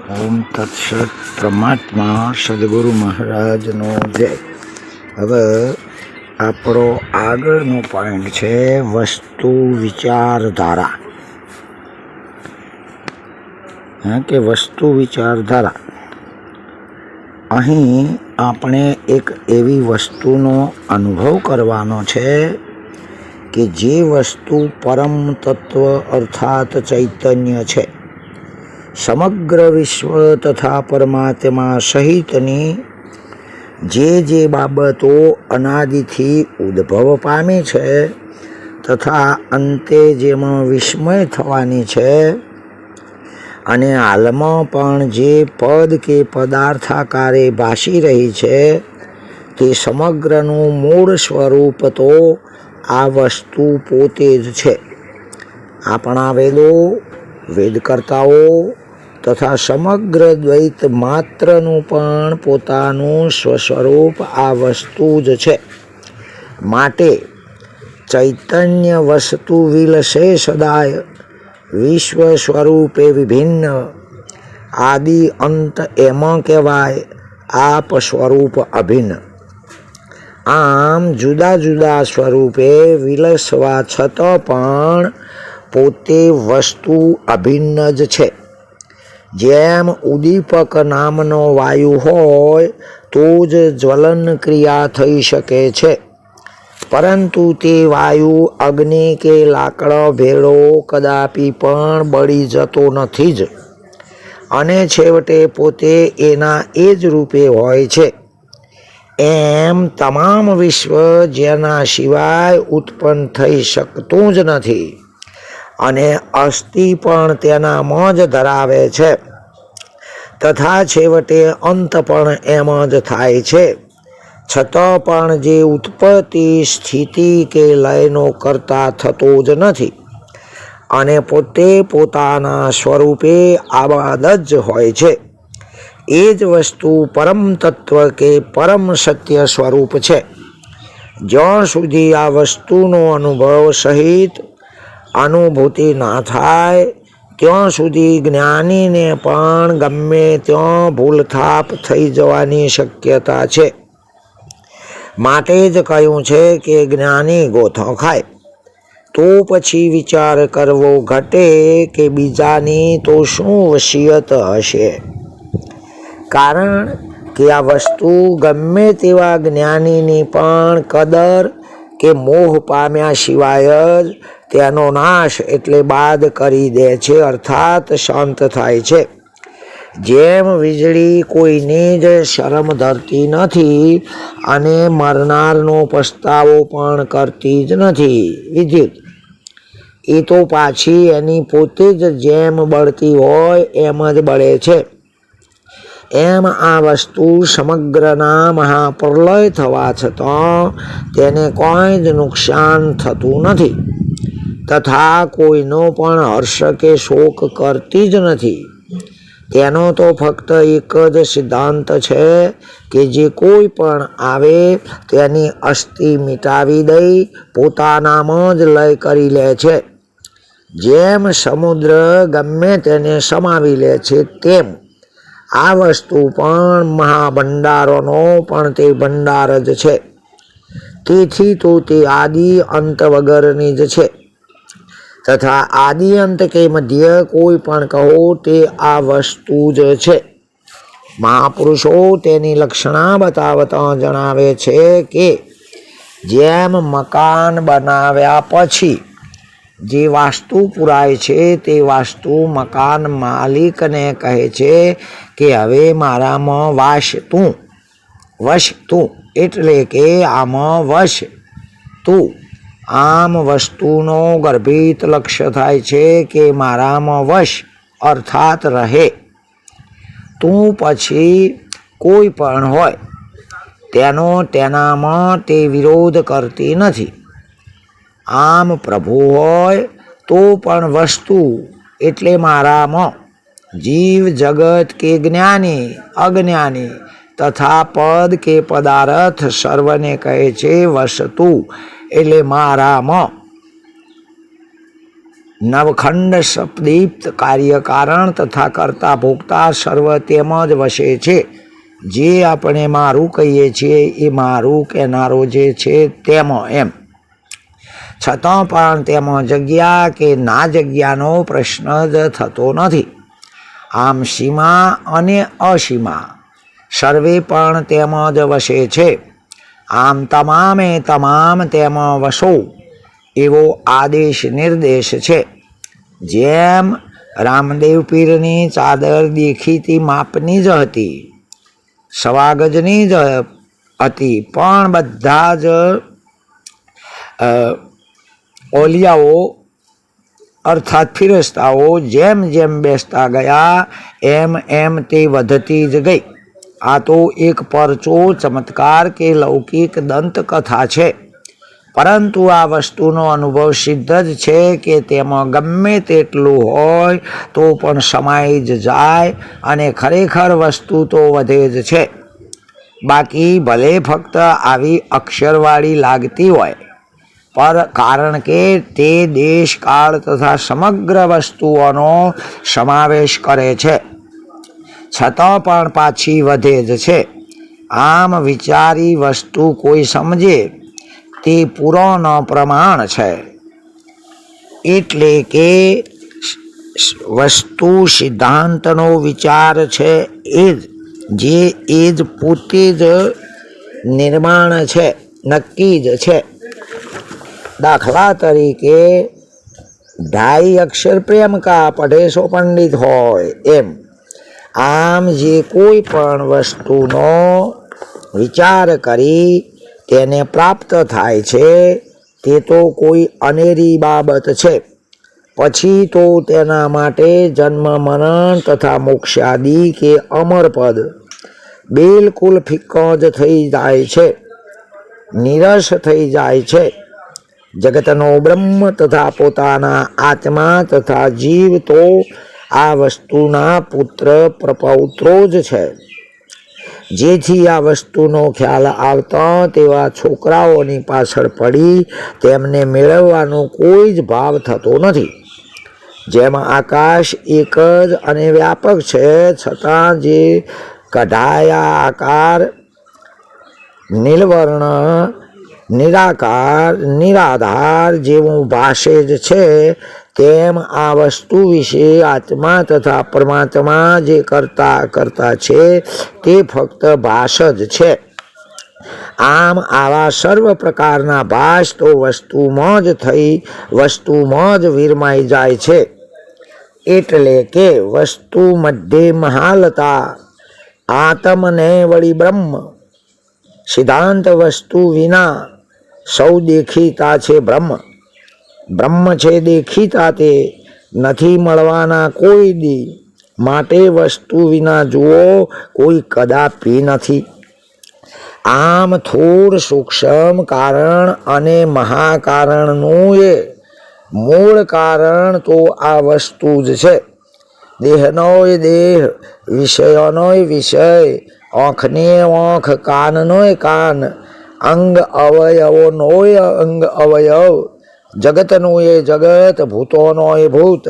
ઓમ તત્સત. પરમાત્મા સદગુરુ મહારાજનો જય. હવે આપણો આગળનો પોઈન્ટ છે વસ્તુ વિચારધારા. કે વસ્તુ વિચારધારા. અહીં આપણે એક એવી વસ્તુનો અનુભવ કરવાનો છે કે જે વસ્તુ પરમ તત્વ અર્થાત ચૈતન્ય છે. સમગ્ર વિશ્વ તથા પરમાત્મા સહિતની જે બાબતો અનાદિથી ઉદ્ભવ પામી છે તથા અંતે જેમાં વિસ્મય થવાની છે અને હાલમાં પણ જે પદ કે પદાર્થાકારે ભાસી રહી છે તે સમગ્રનું મૂળ સ્વરૂપ તો આ વસ્તુ પોતે જ છે. આપણા વેદકર્તાઓ તથા સમગ્ર દ્વૈત માત્રનું પણ પોતાનું સ્વસ્વરૂપ આ વસ્તુ જ છે. માટે ચૈતન્ય વસ્તુ વિલસે સદાય વિશ્વ સ્વરૂપે વિભિન્ન. આદિ અંત એમાં કહેવાય આપ સ્વરૂપ અભિન્ન. આમ જુદા જુદા સ્વરૂપે વિલસવા છતાં પણ પોતે વસ્તુ અભિન્ન જ છે. જેમ ઉદ્દીપક નામનો વાયુ હોય તો જ જ્વલન ક્રિયા થઈ શકે છે, પરંતુ તે વાયુ અગ્નિ કે લાકડો ભેળો કદાપી પણ બળી જતો નથી જ અને છેવટે પોતે એના એ જ રૂપે હોય છે. એમ તમામ વિશ્વ જેના સિવાય ઉત્પન્ન થઈ શકતું જ નથી અને અસ્થિ પણ તેનામાં જ ધરાવે છે તથા છેવટે અંત પણ એમ જ થાય છે. છતાં પણ જે ઉત્પત્તિ સ્થિતિ કે લયનો કરતા થતો જ નથી અને પોતે પોતાના સ્વરૂપે આબાદ જ હોય છે. એ જ વસ્તુ પરમ તત્વ કે પરમ સત્ય સ્વરૂપ છે. જ્યાં સુધી આ વસ્તુનો અનુભવ સહિત અનુભૂતિ ના થાય ત્યાં સુધી જ્ઞાનીને પણ ગમે ત્યાં ભૂલથાપ થઈ જવાની શક્યતા છે. માટે જ કહ્યું છે કે જ્ઞાની ગોથો ખાય તો પછી વિચાર કરવો ઘટે કે બીજાની તો શું વસિયત હશે. કારણ કે આ વસ્તુ ગમે તેવા જ્ઞાનીની પણ કદર કે મોહ પામ્યા સિવાય જ તેનો નાશ એટલે બાદ કરી દે છે, અર્થાત શાંત થાય છે. જેમ વીજળી કોઈની જ શરમ ધરતી નથી અને મરનારનો પસ્તાવો પણ કરતી જ નથી. વિદ્યુત એ તો પાછી એની પોતે જ જેમ બળતી હોય એમ જ બળે છે. એમ આ વસ્તુ સમગ્રના મહાપ્રલય થવા છતાં તેને કોઈ જ નુકસાન થતું નથી તથા કોઈનો પણ હર્ષ કે શોક કરતી જ નથી. તેનો તો ફક્ત એક જ સિદ્ધાંત છે કે જે કોઈ પણ આવે તેની અસ્થિ મિટાવી દઈ પોતાનામાં જ લય કરી લે છે. જેમ સમુદ્ર ગમે તેને સમાવી લે છે તેમ આ વસ્તુ પણ મહાભંડારોનો પણ તે ભંડાર જ છે. તેથી તો તે આદિ અંત વગરની જ છે તથા આદિ અંત કે મધ્ય કોઈ પણ કહો તે આ વસ્તુ જ છે. મહાપુરુષો તેની લક્ષણા બતાવતા જણાવે છે કે જેમ મકાન બનાવ્યા પછી જે વાસ્તુ પુરાય છે તે વાસ્તુ મકાન માલિકને કહે છે કે હવે મારામાં વશ તું એટલે કે આમાં વશ તું. આમ વસ્તુનો ગર્ભિત લક્ષ્ય થાય છે કે મારામાં વશ અર્થાત રહે. તું પછી કોઈ પણ હોય તેનો તેનામાં તે વિરોધ કરતી નથી. આમ પ્રભુ હોય તો પણ વસ્તુ એટલે મારામાં જીવ જગત કે જ્ઞાની અજ્ઞાની તથા પદ કે પદાર્થ સર્વને કહે છે વસ્તુ એટલે મારામાં. નવખંડ સપદીપ્ત કાર્ય કારણ તથા કરતા ભોગતા સર્વ તેમજ વસે છે. જે આપણે મારું કહીએ છીએ એ મારું કહેનારો જે છે તેમાં એમ. છતાં પણ તેમાં જગ્યા કે ના જગ્યાનો પ્રશ્ન જ થતો નથી. આમ સીમા અને અસીમા સર્વે પણ તેમાં જ વસે છે. આમ તમામે તમામ તેમાં વસો એવો આદેશ નિર્દેશ છે. જેમ રામદેવ પીરની ચાદર દેખીતી માપની જ હતી, સવા ગજની જ હતી, પણ બધા જ ઓલિયાઓ અર્થાત ફિરસ્તાઓ જેમ જેમ બેસતા ગયા એમ એમ તે વધતી જ ગઈ. આ તો એક પરચો ચમત્કાર કે લૌકિક દંતકથા છે, પરંતુ આ વસ્તુનો અનુભવ સિદ્ધ જ છે કે તેમાં ગમે તેટલું હોય તો પણ સમાઈ જ જાય અને ખરેખર વસ્તુ તો વધે જ છે. બાકી ભલે ફક્ત આવી અક્ષરવાળી લાગતી હોય, પર કારણ કે તે દેશ કાળ તથા સમગ્ર વસ્તુઓનો સમાવેશ કરે છે, છતાં પણ પાછી વધે જ છે. આમ વિચારી વસ્તુ કોઈ સમજે તે પૂરોનો પ્રમાણ છે. એટલે કે વસ્તુ સિદ્ધાંતનો વિચાર છે એ જ પોતે જ નિર્માણ છે, નક્કી જ છે. દાખલા તરીકે 2.5 અક્ષર પ્રેમ કા પઢે સો પંડિત હોય એમ. આમ જે કોઈ પણ વસ્તુનો વિચાર કરી તેને પ્રાપ્ત થાય છે તે તો કોઈ અનેરી બાબત છે. પછી તો તેના માટે જન્મ મરણ તથા મોક્ષાદિ કે અમરપદ બિલકુલ ફિક્કો જ થઈ જાય છે, નિરસ થઈ જાય છે. જગતનો બ્રહ્મ તથા પોતાના આત્મા તથા જીવ તો આ વસ્તુના પુત્ર પ્રપૌત્રો જ છે. જેથી આ વસ્તુનો ખ્યાલ આવતા તેવા છોકરાઓની પાછળ પડી તેમને મેળવવાનો કોઈ જ ભાવ થતો નથી. જેમ આકાશ એક જ અને વ્યાપક છે, છતાં જે કઢાયા આકાર નીલવર્ણ નિરાકાર નિરાધાર જેવું ભાષે જ છે, તેમ આ વસ્તુ વિશે આત્મા તથા પરમાત્મા જે કરતા છે તે ફક્ત ભાષ જ છે. આમ આવા સર્વ પ્રકારના ભાષ તો વસ્તુમાં જ થઈ વસ્તુમાં જ વિરમાઈ જાય છે. એટલે કે વસ્તુ મધ્યે મહાલતા આત્મને વળી બ્રહ્મ. સિદ્ધાંત વસ્તુ વિના સૌ દેખીતા છે બ્રહ્મ. બ્રહ્મ છે દેખીતા તે નથી મળવાના કોઈ દી. માટે વસ્તુ વિના જુઓ કોઈ કદાપી નથી. આમ થોડ સૂક્ષ્મ કારણ અને મહાકારણનું એ મૂળ કારણ તો આ વસ્તુ જ છે. દેહનોય દેહ, વિષયોનોય વિષય, આંખને આંખ, કાનનોય કાન, અંગ અવયવોનોય અંગ અવયવ, જગતનું એ જગત, ભૂતોનોય ભૂત,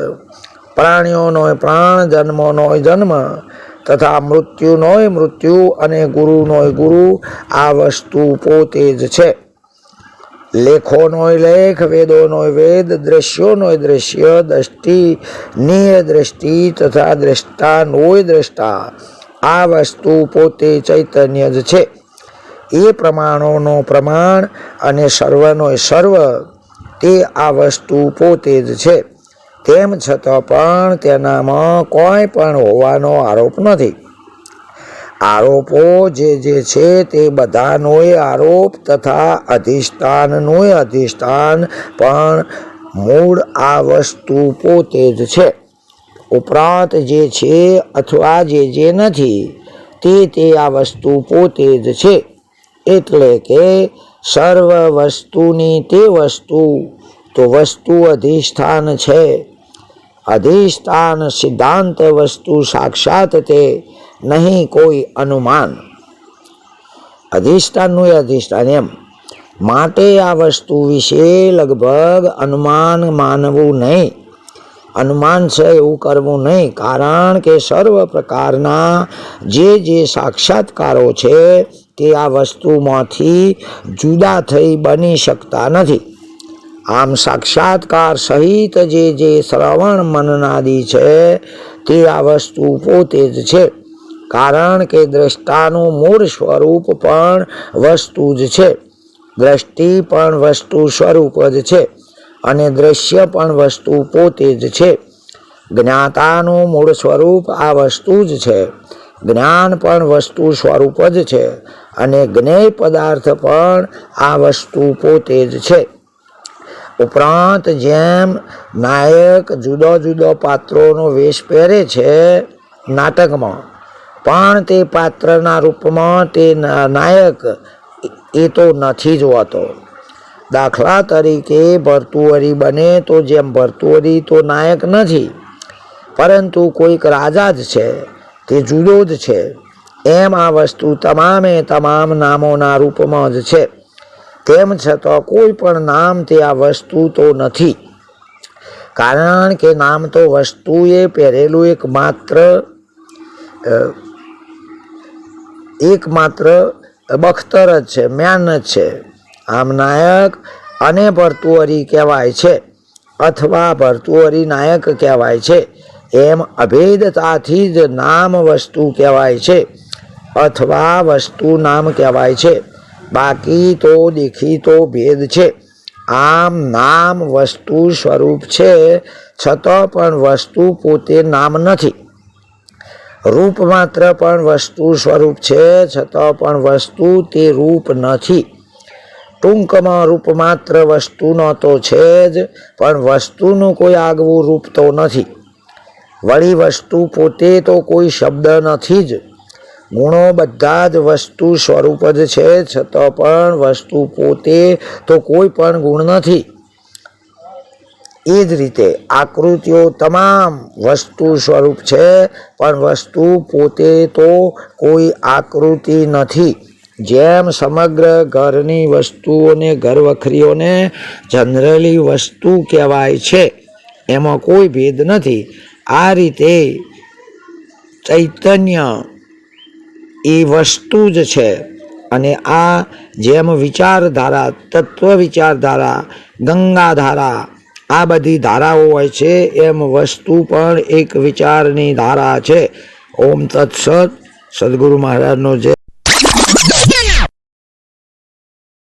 પ્રાણીઓનોય પ્રાણ, જન્મોનોય જન્મ તથા મૃત્યુનોય મૃત્યુ અને ગુરુનોય ગુરુ આ વસ્તુ પોતે જ છે. લેખોનોય લેખ, વેદોનોય વેદ, દ્રશ્યોનોય દ્રશ્ય, દ્રષ્ટિનીય દ્રષ્ટિ તથા દ્રષ્ટાનોય દ્રષ્ટા આ વસ્તુ પોતે ચૈતન્ય જ છે. એ પ્રમાણોનો પ્રમાણ અને સર્વનોય સર્વ તે આ વસ્તુ પોતે જ છે. તેમ છતાં પણ તેનામાં કોઈ પણ હોવાનો આરોપ નથી. આરોપો જે છે તે બધાનોય આરોપ તથા અધિષ્ઠાનનોય અધિષ્ઠાન, પણ મૂળ આ વસ્તુ પોતે જ છે. ઉપરાંત જે છે અથવા જે નથી તે આ વસ્તુ પોતે જ છે. એટલે કે સર્વ વસ્તુની તે વસ્તુ તો વસ્તુ અધિષ્ઠાન છે. અધિષ્ઠાન સિદ્ધાંત વસ્તુ સાક્ષાત તે નહીં કોઈ અનુમાન. અધિષ્ઠાનનું અધિષ્ઠાન એમ. માટે આ વસ્તુ વિશે લગભગ અનુમાન માનવું નહીં. અનુમાન છે એવું કરવું નહીં, કારણ કે સર્વ પ્રકારના જે સાક્ષાત્કારો છે તે આ વસ્તુમાંથી જુદા થઈ બની શકતા નથી. આમ સાક્ષાત્કાર સહિત જે શ્રવણ મનનાદિ છે તે આ વસ્તુ પોતે જ છે, કારણ કે દ્રષ્ટાનું મૂળ સ્વરૂપ પણ વસ્તુ જ છે. દ્રષ્ટિ પણ વસ્તુ સ્વરૂપ જ છે અને દ્રશ્ય પણ વસ્તુ પોતે જ છે. જ્ઞાતાનું મૂળ સ્વરૂપ આ વસ્તુ જ છે, જ્ઞાન પણ વસ્તુ સ્વરૂપ જ છે અને જ્ઞેય પદાર્થ પણ આ વસ્તુ પોતે જ છે. ઉપરાંત જેમ નાયક જુદો જુદો પાત્રોનો વેશ પહેરે છે નાટકમાં, પણ તે પાત્રના રૂપમાં તે નાયક એ તો નથી જ હોતો. દાખલા તરીકે ભર્તુહરી બને તો જેમ ભર્તુહરી તો નાયક નથી, પરંતુ કોઈક રાજા જ છે, તે જુદો જ છે. એમ આ વસ્તુ તમામે તમામ નામોના રૂપમાં જ છે. તેમ છતાં કોઈ પણ નામ તે આ વસ્તુ તો નથી, કારણ કે નામ તો વસ્તુએ પહેરેલું એકમાત્ર બખ્તર જ છે, મ્યાન જ છે. આમ નાયક અને ભર્તુહરી કહેવાય છે અથવા ભર્તુહરી નાયક કહેવાય છે. એમ અભેદતાથી જ નામ વસ્તુ કહેવાય છે અથવા વસ્તુ નામ કહેવાય છે. બાકી તો દેખીતો ભેદ છે. આમ નામ વસ્તુ સ્વરૂપ છે, છતાં પણ વસ્તુ પોતે નામ નથી. રૂપ માત્ર પણ વસ્તુ સ્વરૂપ છે, છતાં પણ વસ્તુ તે રૂપ નથી. ટૂંકમાં રૂપ માત્ર વસ્તુનો તો છે જ, પણ વસ્તુનું કોઈ આગવું રૂપ તો નથી. વળી વસ્તુ પોતે તો કોઈ શબ્દ નથી જ. ગુણો બધા જ વસ્તુ સ્વરૂપ જ છે, છતાં પણ વસ્તુ પોતે તો કોઈ પણ ગુણ નથી. એ જ રીતે આકૃતિઓ તમામ વસ્તુ સ્વરૂપ છે, પણ વસ્તુ પોતે તો કોઈ આકૃતિ નથી. જેમ સમગ્ર ઘરની વસ્તુઓને ઘરવખરીઓને જનરલી વસ્તુ કહેવાય છે, એમાં કોઈ ભેદ નથી. આ રીતે ચૈતન્ય એ વસ્તુ જ છે અને આ જેમ વિચારધારા, તત્વ વિચારધારા, ગંગાધારા આ બધી ધારાઓ હોય છે, એમ વસ્તુ પણ એક વિચારની ધારા છે. ઓમ તત્સત. સદગુરુ મહારાજનો જય.